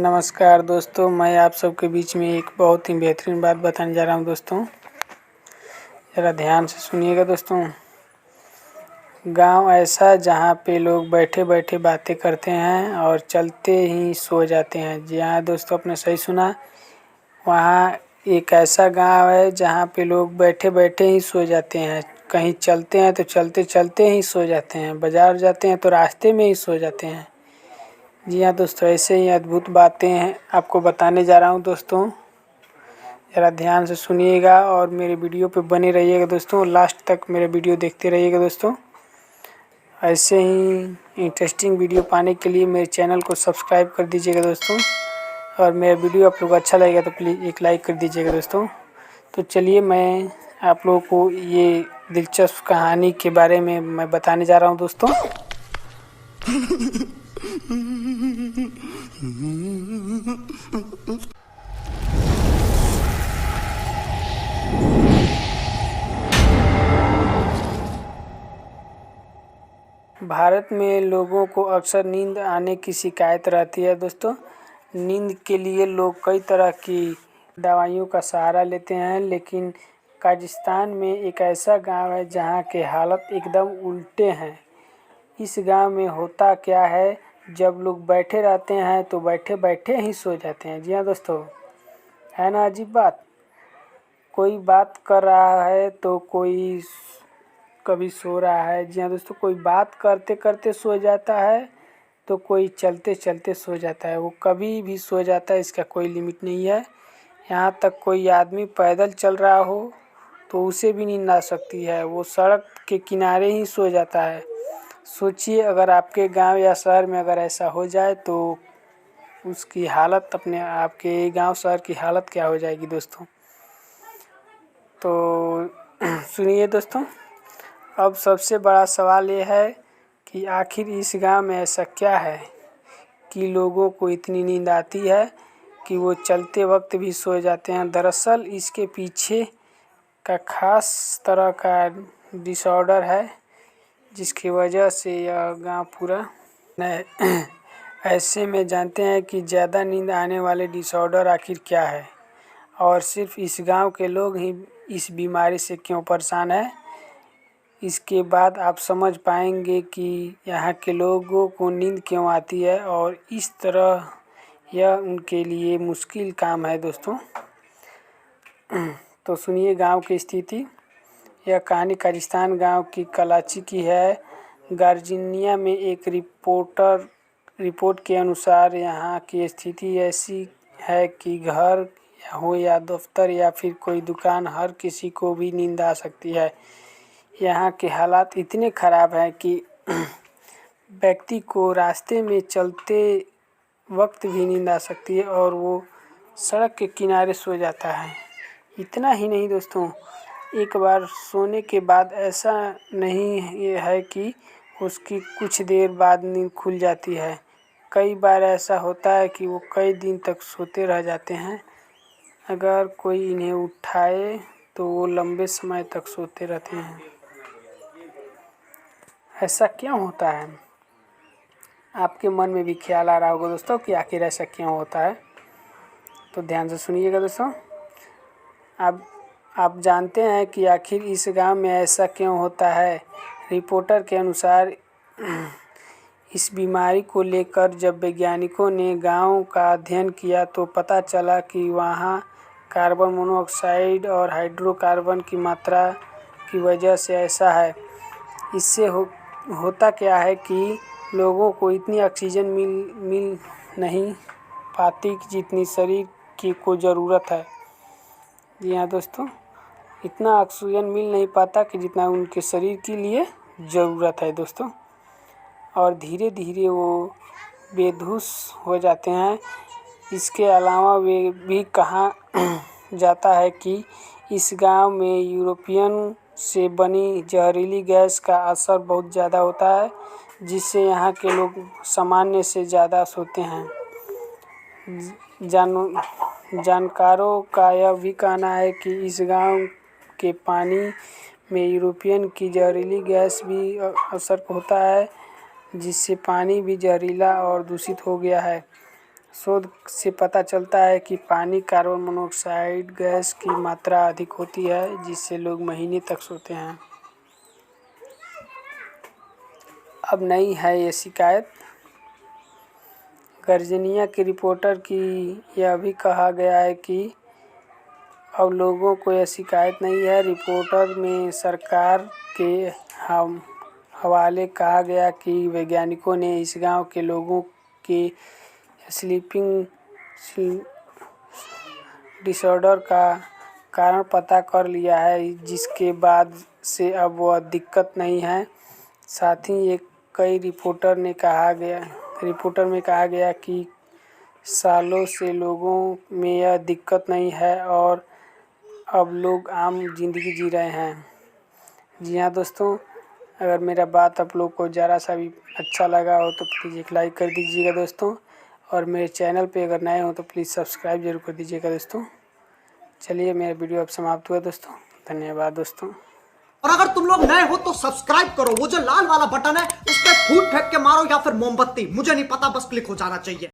नमस्कार दोस्तों, मैं आप सबके बीच में एक बहुत ही बेहतरीन बात बताने जा रहा हूं दोस्तों। ज़रा ध्यान से सुनिएगा दोस्तों। गांव ऐसा जहां पे लोग बैठे बैठे बातें करते हैं और चलते ही सो जाते हैं। जी हाँ दोस्तों, आपने सही सुना। वहाँ एक ऐसा गांव है जहां पे लोग बैठे बैठे ही सो जाते हैं। कहीं चलते हैं तो चलते चलते ही सो जाते हैं। बाज़ार जाते हैं तो रास्ते में ही सो जाते हैं। जी हाँ दोस्तों, ऐसे ही अद्भुत बातें हैं आपको बताने जा रहा हूँ दोस्तों। ज़रा ध्यान से सुनिएगा और मेरे वीडियो पे बने रहिएगा दोस्तों। लास्ट तक मेरे वीडियो देखते रहिएगा दोस्तों। ऐसे ही इंटरेस्टिंग वीडियो पाने के लिए मेरे चैनल को सब्सक्राइब कर दीजिएगा दोस्तों। और मेरा वीडियो आप लोग को अच्छा लगेगा तो प्लीज़ एक लाइक कर दीजिएगा दोस्तों। तो चलिए, मैं आप लोगों को ये दिलचस्प कहानी के बारे में मैं बताने जा रहा हूँ दोस्तों। भारत में लोगों को अक्सर नींद आने की शिकायत रहती है दोस्तों। नींद के लिए लोग कई तरह की दवाइयों का सहारा लेते हैं, लेकिन काजिस्तान में एक ऐसा गांव है जहां के हालत एकदम उल्टे हैं। इस गांव में होता क्या है, जब लोग बैठे रहते हैं तो बैठे बैठे ही सो जाते हैं। जी हाँ दोस्तों, है ना अजीब बात। कोई बात कर रहा है तो कोई कभी सो रहा है। जी हाँ दोस्तों, कोई बात करते करते सो जाता है तो कोई चलते चलते सो जाता है। वो कभी भी सो जाता है, इसका कोई लिमिट नहीं है। यहाँ तक कोई आदमी पैदल चल रहा हो तो उसे भी नींद आ सकती है। वो सड़क के किनारे ही सो जाता है। सोचिए, अगर आपके गांव या शहर में अगर ऐसा हो जाए तो उसकी हालत, अपने आपके गांव शहर की हालत क्या हो जाएगी दोस्तों। तो सुनिए दोस्तों, अब सबसे बड़ा सवाल ये है कि आखिर इस गांव में ऐसा क्या है कि लोगों को इतनी नींद आती है कि वो चलते वक्त भी सो जाते हैं। दरअसल इसके पीछे का खास तरह का डिसऑर्डर है, जिसकी वजह से यह गांव पूरा ऐसे में जानते हैं कि ज़्यादा नींद आने वाले डिसऑर्डर आखिर क्या है और सिर्फ इस गांव के लोग ही इस बीमारी से क्यों परेशान हैं। इसके बाद आप समझ पाएंगे कि यहाँ के लोगों को नींद क्यों आती है और इस तरह यह उनके लिए मुश्किल काम है दोस्तों। तो सुनिए गांव की स्थिति। यह कहानी काजिस्तान गांव की कराची की है। गार्जिनिया में एक रिपोर्ट के अनुसार यहाँ की स्थिति ऐसी है कि घर हो या दफ्तर या फिर कोई दुकान, हर किसी को भी नींद आ सकती है। यहाँ के हालात इतने ख़राब हैं कि व्यक्ति को रास्ते में चलते वक्त भी नींद आ सकती है और वो सड़क के किनारे सो जाता है। इतना ही नहीं दोस्तों, एक बार सोने के बाद ऐसा नहीं ये है कि उसकी कुछ देर बाद नींद खुल जाती है। कई बार ऐसा होता है कि वो कई दिन तक सोते रह जाते हैं। अगर कोई इन्हें उठाए तो वो लंबे समय तक सोते रहते हैं। ऐसा क्यों होता है? आपके मन में भी ख्याल आ रहा होगा दोस्तों कि आखिर ऐसा क्यों होता है। तो ध्यान से सुनिएगा दोस्तों। आप जानते हैं कि आखिर इस गांव में ऐसा क्यों होता है। रिपोर्टर के अनुसार इस बीमारी को लेकर जब वैज्ञानिकों ने गांव का अध्ययन किया तो पता चला कि वहाँ कार्बन मोनोऑक्साइड और हाइड्रोकार्बन की मात्रा की वजह से ऐसा है। इससे होता क्या है कि लोगों को इतनी ऑक्सीजन मिल नहीं पाती जितनी शरीर की को ज़रूरत है। जी हाँ दोस्तों, इतना ऑक्सीजन मिल नहीं पाता कि जितना उनके शरीर के लिए ज़रूरत है दोस्तों। और धीरे धीरे वो बेहोश हो जाते हैं। इसके अलावा वे भी कहा जाता है कि इस गांव में यूरोपियन से बनी जहरीली गैस का असर बहुत ज़्यादा होता है, जिससे यहाँ के लोग सामान्य से ज़्यादा सोते हैं। जानकारों का यह भी कहना है कि इस गांव के पानी में यूरोपियन की जहरीली गैस भी असर होता है, जिससे पानी भी जहरीला और दूषित हो गया है। शोध से पता चलता है कि पानी कार्बन मोनोऑक्साइड गैस की मात्रा अधिक होती है, जिससे लोग महीने तक सोते हैं। अब नहीं है ये शिकायत। गर्जिनिया की रिपोर्टर की यह भी कहा गया है कि अब लोगों को यह शिकायत नहीं है। रिपोर्टर में सरकार के हवाले कहा गया कि वैज्ञानिकों ने इस गांव के लोगों के स्लीपिंग डिसऑर्डर का कारण पता कर लिया है, जिसके बाद से अब वह दिक्कत नहीं है। साथ ही एक कई रिपोर्टर में कहा गया कि सालों से लोगों में यह दिक्कत नहीं है और अब लोग आम जिंदगी जी रहे हैं। जी हाँ दोस्तों, अगर मेरा बात आप लोग को ज़रा सा भी अच्छा लगा हो तो प्लीज़ एक लाइक कर दीजिएगा दोस्तों, और मेरे चैनल पे अगर नए हो तो प्लीज़ सब्सक्राइब जरूर कर दीजिएगा दोस्तों। चलिए मेरा वीडियो अब समाप्त हुआ दोस्तों, धन्यवाद दोस्तों। और अगर तुम लोग नए हो तो सब्सक्राइब करो, वो जो लाल वाला बटन है उस पर फूट फेंक के मारो या फिर मोमबत्ती, मुझे नहीं पता, बस क्लिक हो जाना चाहिए।